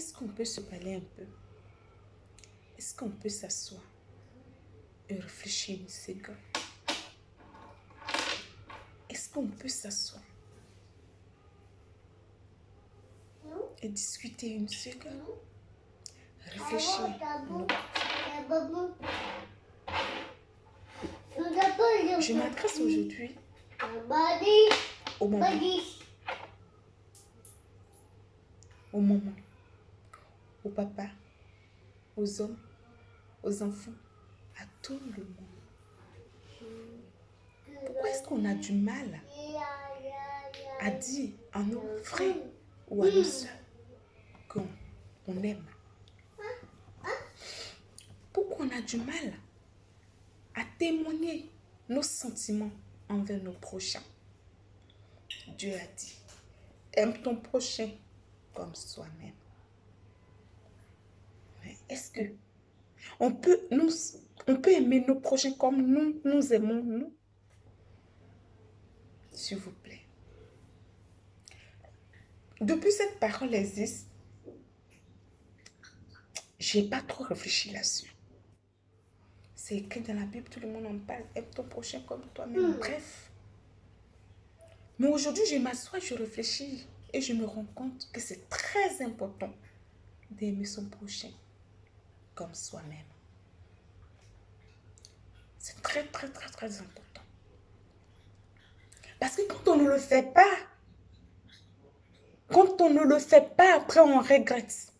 Est-ce qu'on peut se parler un peu? Est-ce qu'on peut s'asseoir et réfléchir une seconde? Est-ce qu'on peut s'asseoir et discuter une seconde? Réfléchir. Non. Je m'adresse aujourd'hui aux mamans, aux papas, aux hommes, aux enfants, à tout le monde. Pourquoi est-ce qu'on a du mal à dire à nos frères ou à nos soeurs qu'on aime? Pourquoi on a du mal à témoigner nos sentiments envers nos prochains? Dieu a dit, aime ton prochain comme soi-même. Mais est-ce que on peut aimer nos prochains comme nous aimons nous? S'il vous plaît. Depuis cette parole existe, j'ai pas trop réfléchi là-dessus. C'est écrit dans la Bible, tout le monde en parle. Aime ton prochain comme toi-même. Bref. Mais aujourd'hui, je m'assois, je réfléchis et je me rends compte que c'est très important d'aimer son prochain comme soi-même. C'est très, très, très, très important. Parce que quand on ne le fait pas, après on regrette.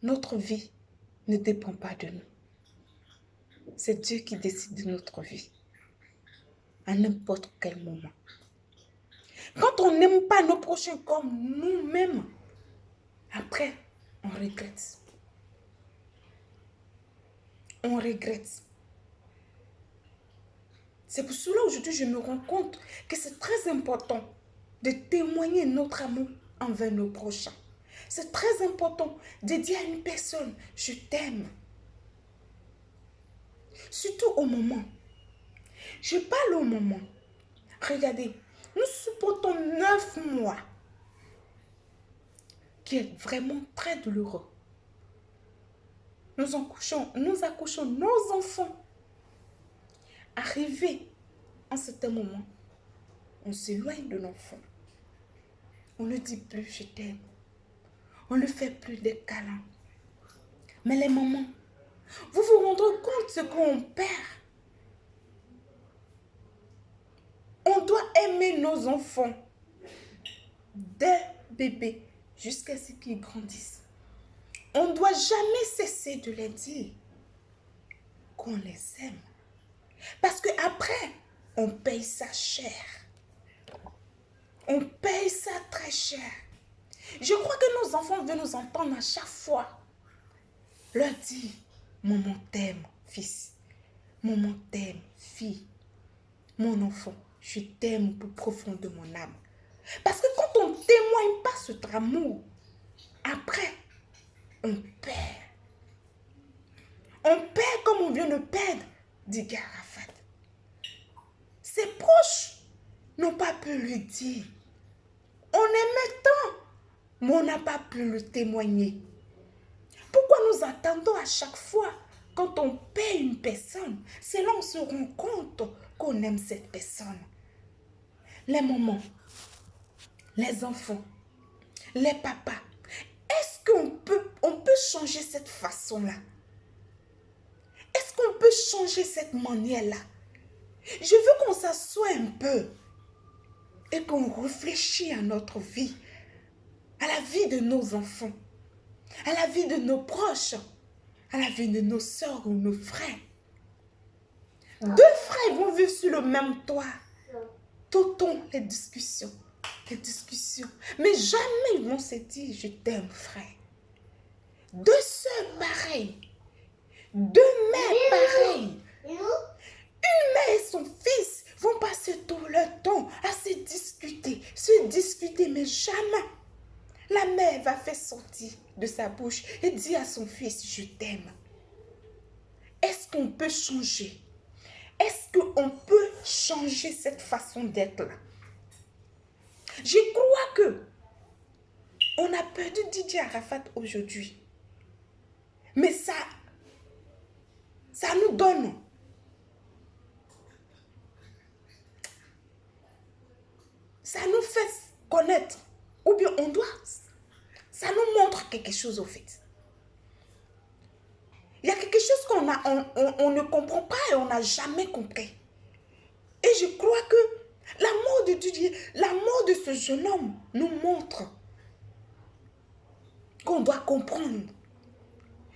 Notre vie ne dépend pas de nous. C'est Dieu qui décide de notre vie. À n'importe quel moment. Quand on n'aime pas nos prochains comme nous-mêmes, après, on regrette. On regrette. C'est pour cela aujourd'hui je me rends compte que c'est très important de témoigner notre amour envers nos prochains. C'est très important de dire à une personne, je t'aime. Surtout au moment. Je parle au moment. Regardez, nous supportons 9 mois qui est vraiment très douloureux. Nous accouchons nos enfants. Arrivé en certain moment, on s'éloigne de l'enfant. On ne dit plus je t'aime. On ne fait plus des câlins. Mais les mamans, vous vous rendez compte de ce qu'on perd? On doit aimer nos enfants dès bébés jusqu'à ce qu'ils grandissent. On ne doit jamais cesser de les dire qu'on les aime. Parce qu'après, on paye ça cher. On paye ça très cher. Je crois que nos enfants veulent nous entendre à chaque fois. Leur dire, maman t'aime, fils. Maman t'aime, fille. Mon enfant, je t'aime au plus profond de mon âme. Parce que quand on ne témoigne pas cet amour, après, on perd. On perd comme on vient de perdre, dit Arafat. Ses proches n'ont pas pu lui dire. On aimait tant, mais on n'a pas pu le témoigner. Pourquoi nous attendons à chaque fois quand on paie une personne? C'est là qu'on se rend compte qu'on aime cette personne. Les mamans, les enfants, les papas, est-ce qu'on peut changer cette façon-là? Est-ce qu'on peut changer cette manière-là? Je veux qu'on s'assoie un peu et qu'on réfléchisse à notre vie, à la vie de nos enfants, à la vie de nos proches, à la vie de nos soeurs ou nos frères. Deux frères vont vivre sur le même toit. T'entends les discussions. Mais jamais ils vont se dire, je t'aime, frère. Deux sœurs pareilles. Deux mères pareilles. Une mère et son fils vont passer tout leur temps à se discuter, mais jamais la mère va faire sortir de sa bouche et dire à son fils, je t'aime. Est-ce qu'on peut changer? Est-ce qu'on peut changer cette façon d'être là? Je crois que On a perdu DJ Arafat aujourd'hui. Mais ça nous donne. Ça nous fait connaître. Ou bien on doit. Ça nous montre quelque chose au fait. Il y a quelque chose on ne comprend pas et on n'a jamais compris. Et je crois que la mort de Didier, la mort de ce jeune homme nous montre qu'on doit comprendre.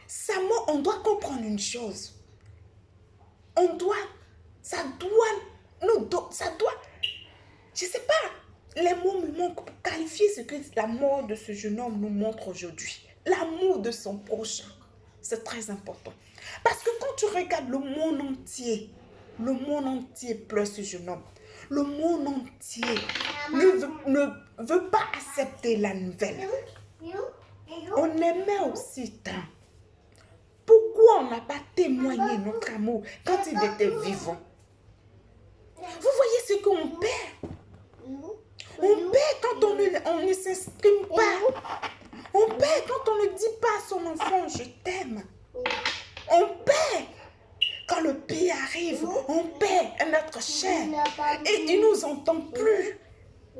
Sa mort, on doit comprendre une chose. Ça doit, je ne sais pas, les mots me manquent pour qualifier ce que la mort de ce jeune homme nous montre aujourd'hui. L'amour de son prochain, c'est très important. Parce que quand tu regardes le monde entier pleure ce jeune homme. Le monde entier ne veut pas accepter la nouvelle. On aimait aussi tant. Pourquoi on n'a pas témoigné notre amour quand il était vivant? Vous voyez ce qu'on perd. On perd quand on ne s'exprime pas. On perd quand on ne dit pas à son enfant, je t'aime. On perd quand le pays arrive. On perd notre chair. Et il ne nous entend plus.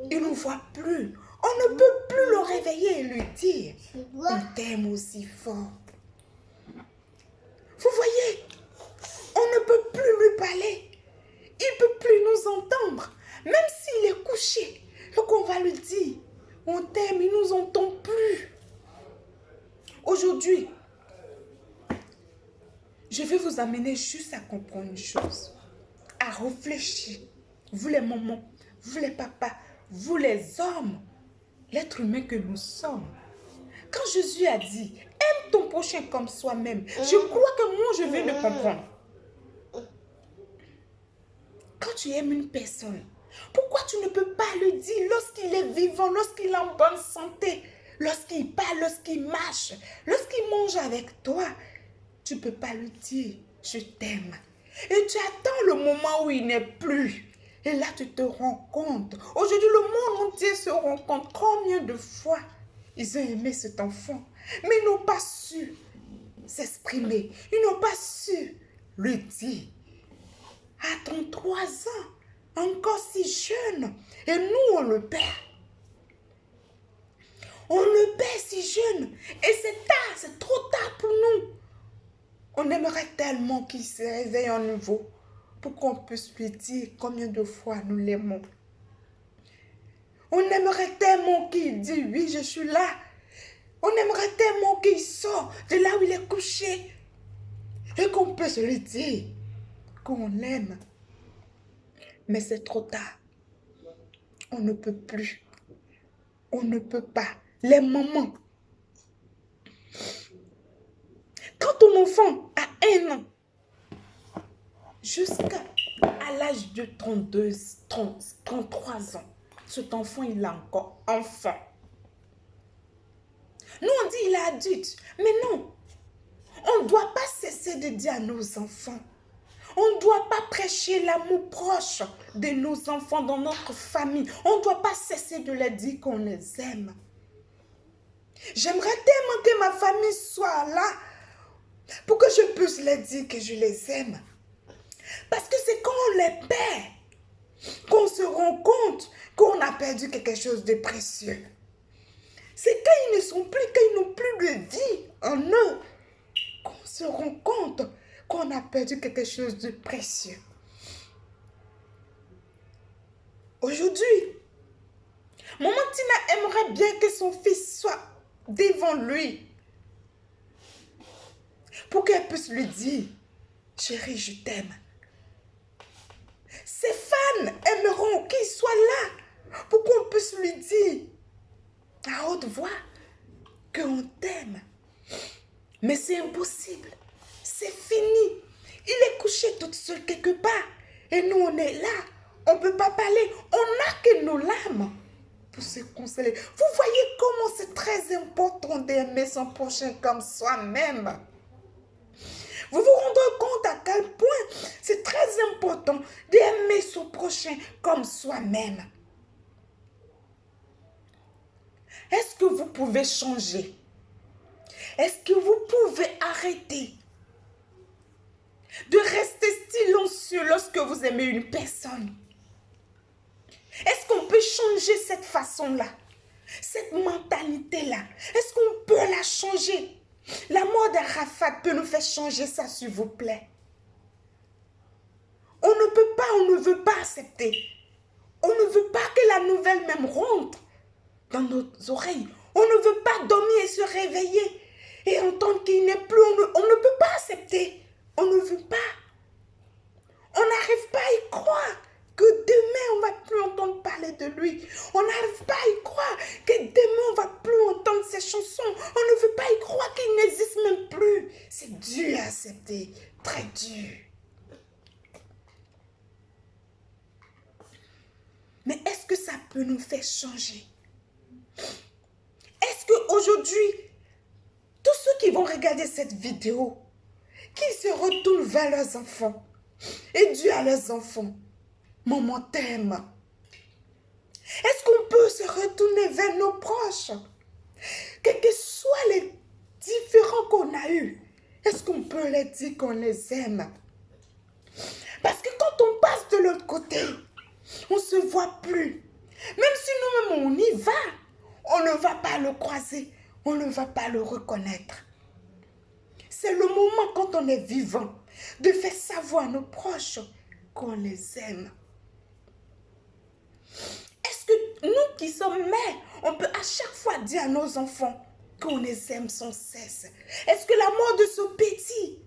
Il ne nous voit plus. On ne peut plus le réveiller et lui dire, on t'aime aussi fort. Vous voyez, on ne peut plus lui parler. Il ne peut plus nous entendre. Même s'il est couché, donc on va lui dire, on t'aime, il ne nous entend plus. Aujourd'hui, je vais vous amener juste à comprendre une chose, à réfléchir. Vous les mamans, vous les papas, vous les hommes, l'être humain que nous sommes. Quand Jésus a dit, aime ton prochain comme soi-même, je crois que moi je vais le comprendre. Quand tu aimes une personne, pourquoi tu ne peux pas le dire lorsqu'il est vivant, lorsqu'il est en bonne santé, lorsqu'il parle, lorsqu'il marche, lorsqu'il mange avec toi? Tu ne peux pas lui dire, je t'aime. Et tu attends le moment où il n'est plus. Et là, tu te rends compte. Aujourd'hui, le monde entier se rend compte combien de fois ils ont aimé cet enfant. Mais ils n'ont pas su s'exprimer. Ils n'ont pas su lui dire. À 33 ans, encore si jeune. Et nous, on le perd. On le perd si jeune. Et c'est tard, c'est trop tard pour nous. On aimerait tellement qu'il se réveille à nouveau pour qu'on puisse lui dire combien de fois nous l'aimons. On aimerait tellement qu'il dise oui, je suis là. On aimerait tellement qu'il sort de là où il est couché et qu'on puisse lui dire qu'on l'aime. Mais c'est trop tard. On ne peut plus. On ne peut pas. Les mamans. Quand ton enfant a 1 an, jusqu'à l'âge de 33 ans, cet enfant, il est encore enfant. Nous, on dit il est adulte. Mais non. On ne doit pas cesser de dire à nos enfants. On ne doit pas prêcher l'amour proche de nos enfants dans notre famille. On ne doit pas cesser de leur dire qu'on les aime. J'aimerais tellement que ma famille soit là pour que je puisse leur dire que je les aime. Parce que c'est quand on les perd qu'on se rend compte qu'on a perdu quelque chose de précieux. C'est quand ils ne sont plus, quand ils n'ont plus de vie en eux, qu'on se rend compte qu'on a perdu quelque chose de précieux. Aujourd'hui, maman Tina aimerait bien que son fils soit devant lui pour qu'elle puisse lui dire, chérie, je t'aime. Ses fans aimeront qu'il soit là pour qu'on puisse lui dire à haute voix qu'on t'aime. Mais c'est impossible. C'est fini. Il est couché toute seule quelque part. Et nous, on est là. On ne peut pas parler. On n'a que nos larmes pour se consoler. Vous voyez comment c'est très important d'aimer son prochain comme soi-même. Vous vous rendez compte à quel point c'est très important d'aimer son prochain comme soi-même. Est-ce que vous pouvez changer? Est-ce que vous pouvez arrêter de rester silencieux lorsque vous aimez une personne? Est-ce qu'on peut changer cette façon-là? Cette mentalité-là? Est-ce qu'on peut la changer? La mort d'Arafat peut nous faire changer ça, s'il vous plaît. On ne peut pas, on ne veut pas accepter. On ne veut pas que la nouvelle même rentre dans nos oreilles. On ne veut pas dormir et se réveiller et entendre qu'il n'est plus. On ne peut pas accepter. On ne veut pas. On n'arrive pas à y croire que demain, on ne va plus entendre parler de lui. On n'arrive pas à y croire que demain, on ne va plus entendre ses chansons. On ne veut pas y croire qu'il n'existe même plus. C'est dur à accepter. Très dur. Mais est-ce que ça peut nous faire changer? Est-ce qu'aujourd'hui, tous ceux qui vont regarder cette vidéo, qu'ils se retournent vers leurs enfants et disent à leurs enfants, maman t'aime. Est-ce qu'on peut se retourner vers nos proches? Quels que soient les différends qu'on a eus, est-ce qu'on peut leur dire qu'on les aime? Parce que quand on passe de l'autre côté, on ne se voit plus. Même si nous-mêmes on y va, on ne va pas le croiser, on ne va pas le reconnaître. C'est le moment quand on est vivant de faire savoir à nos proches qu'on les aime. Est-ce que nous qui sommes mères, on peut à chaque fois dire à nos enfants qu'on les aime sans cesse? Est-ce que la mort de ce petit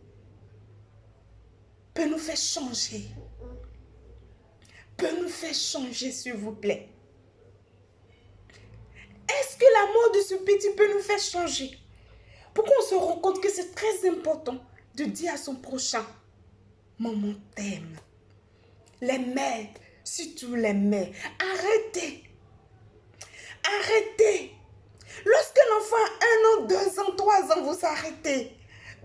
peut nous faire changer? Peut nous faire changer, s'il vous plaît? Est-ce que la mort de ce petit peut nous faire changer? Pourquoi on se rend compte que c'est très important de dire à son prochain, maman t'aime. Les mères, surtout les mères, arrêtez. Arrêtez. Lorsque l'enfant a 1 an, 2 ans, 3 ans, vous arrêtez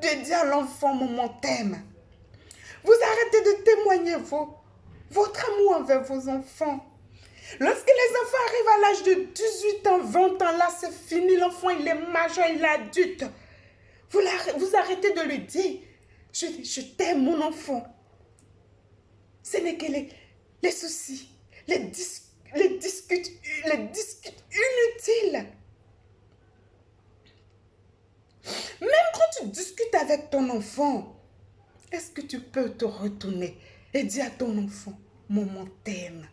de dire à l'enfant, maman t'aime. Vous arrêtez de témoigner votre amour envers vos enfants. Lorsque les enfants arrivent à l'âge de 18 ans, 20 ans, là c'est fini, l'enfant il est majeur, il est adulte. Vous arrêtez de lui dire, je t'aime mon enfant. Ce n'est que les soucis, les discutes inutiles. Même quand tu discutes avec ton enfant, est-ce que tu peux te retourner et dire à ton enfant, maman t'aime?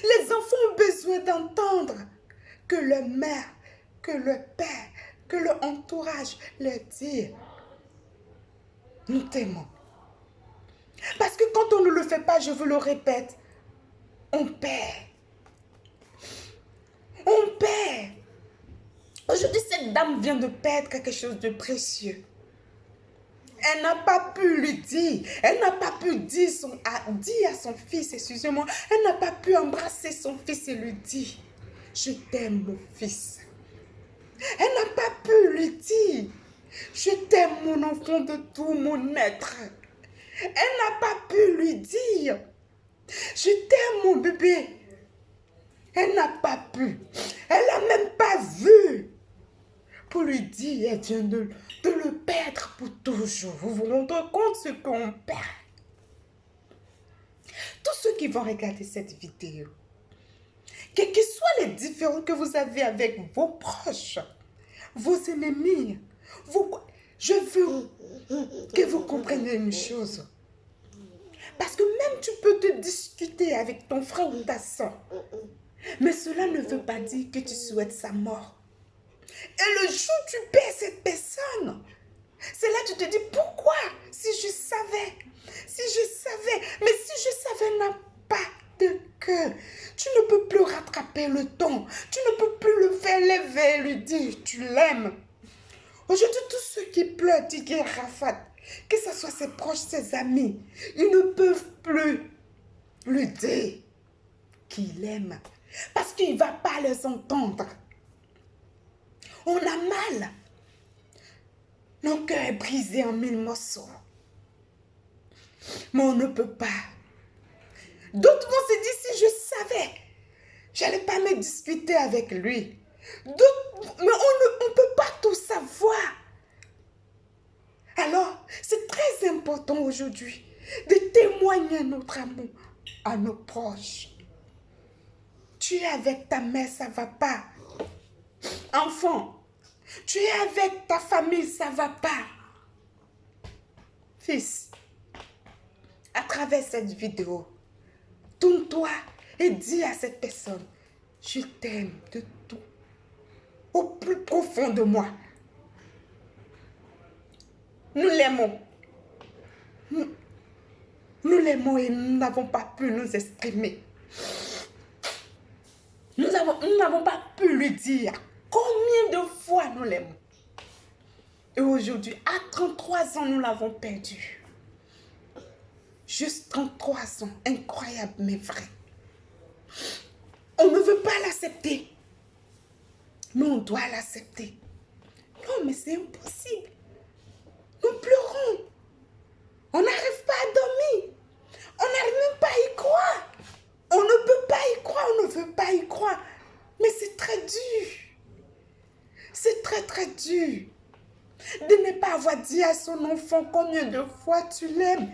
Les enfants ont besoin d'entendre que leur mère, que leur père, que leur entourage leur dit, nous t'aimons. Parce que quand on ne le fait pas, je vous le répète, on perd. On perd. Aujourd'hui, cette dame vient de perdre quelque chose de précieux. Elle n'a pas pu lui dire, elle n'a pas pu dire à son fils, excusez-moi, elle n'a pas pu embrasser son fils et lui dire, je t'aime mon fils. Elle n'a pas pu lui dire, je t'aime mon enfant de tout mon être. Elle n'a pas pu lui dire, je t'aime mon bébé. Elle n'a pas pu, elle n'a même pas vu. Pour lui dire, elle vient de le perdre pour toujours. Vous vous rendez compte ce qu'on perd? Tous ceux qui vont regarder cette vidéo, quels que soient les différends que vous avez avec vos proches, vos ennemis, je veux que vous compreniez une chose. Parce que même tu peux te discuter avec ton frère ou ta soeur, mais cela ne veut pas dire que tu souhaites sa mort. Et le jour où tu perds cette personne, c'est là que tu te dis, pourquoi? Si je savais, mais si je savais n'a pas de cœur, tu ne peux plus rattraper le temps, tu ne peux plus le faire lever et lui dire, tu l'aimes. Aujourd'hui, tous ceux qui pleurent, disent Arafat, que ce soit ses proches, ses amis, ils ne peuvent plus lui dire qu'il aime, parce qu'il ne va pas les entendre. On a mal. Nos cœurs est brisé en 1000 morceaux. Mais on ne peut pas. D'autres vont se dire, si je savais, je n'allais pas me discuter avec lui. Mais on ne peut pas tout savoir. Alors, c'est très important aujourd'hui de témoigner notre amour à nos proches. Tu es avec ta mère, ça ne va pas. Enfant, tu es avec ta famille, ça ne va pas. Fils, à travers cette vidéo, tourne-toi et dis à cette personne, je t'aime de tout, au plus profond de moi. Nous l'aimons. Nous l'aimons et nous n'avons pas pu nous exprimer. Nous n'avons pas pu lui dire combien de fois nous l'aimons. Et aujourd'hui, à 33 ans, nous l'avons perdu. Juste 33 ans, incroyable mais vrai. On ne veut pas l'accepter, mais on doit l'accepter. Non, mais c'est impossible. Nous pleurons. On n'arrive pas à dormir. On n'arrive même pas à y croire. On ne peut pas y croire, on ne veut pas y croire. Mais c'est très dur. C'est très très dur. De ne pas avoir dit à son enfant combien de fois tu l'aimes.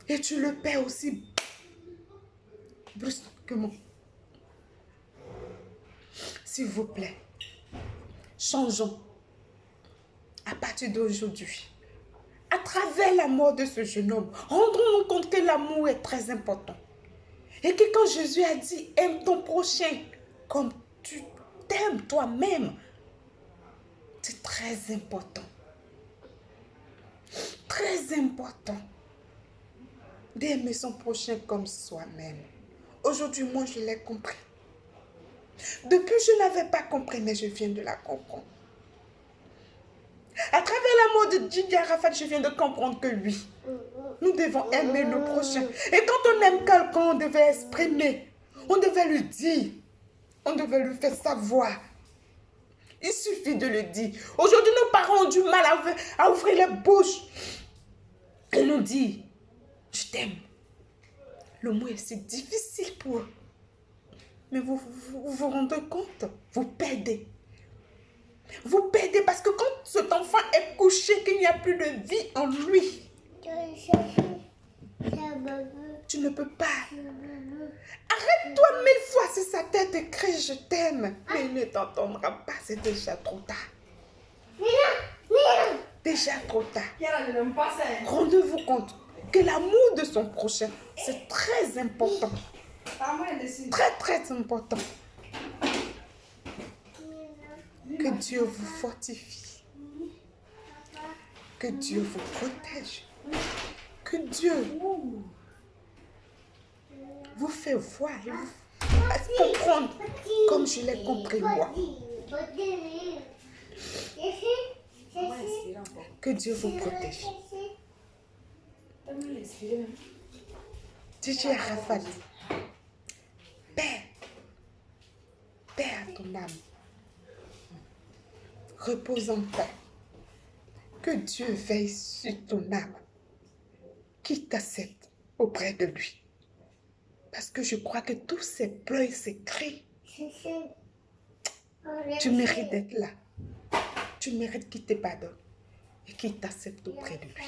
Et tu le perds aussi brusquement. S'il vous plaît, changeons. À partir d'aujourd'hui, à travers la mort de ce jeune homme, rendons-nous compte que l'amour est très important. Et que quand Jésus a dit, aime ton prochain comme tu t'aimes toi-même, c'est très important. Très important d'aimer son prochain comme soi-même. Aujourd'hui, moi, je l'ai compris. Depuis, je n'avais pas compris, mais je viens de la comprendre. À travers la mort de Didier Arafat, je viens de comprendre que oui, nous devons aimer nos prochains. Et quand on aime quelqu'un, on devait exprimer, on devait lui dire, on devait lui faire savoir. Il suffit de le dire. Aujourd'hui, nos parents ont du mal à ouvrir les bouches et nous dire, je t'aime. Le mot est si difficile pour eux. Mais vous vous rendez compte, vous perdez. Vous perdez parce que quand cet enfant est couché, qu'il n'y a plus de vie en lui, tu ne peux pas. Arrête-toi 1000 fois si sa tête écrit je t'aime. Mais il ne t'entendra pas, c'est déjà trop tard. Déjà trop tard. Rendez-vous compte que l'amour de son prochain, c'est très important. Très très important. Que Dieu vous fortifie. Que Dieu vous protège. Que Dieu vous fait voir et vous fasse comprendre comme je l'ai compris moi. Que Dieu vous protège. Didier Arafat, Père à ton âme. Repose en paix. Que Dieu veille sur ton âme, qui t'accepte auprès de lui. Parce que je crois que tous ces pleurs et ces cris, tu mérites d'être là. Tu mérites qu'il te pardonne et qu'il t'accepte auprès de lui.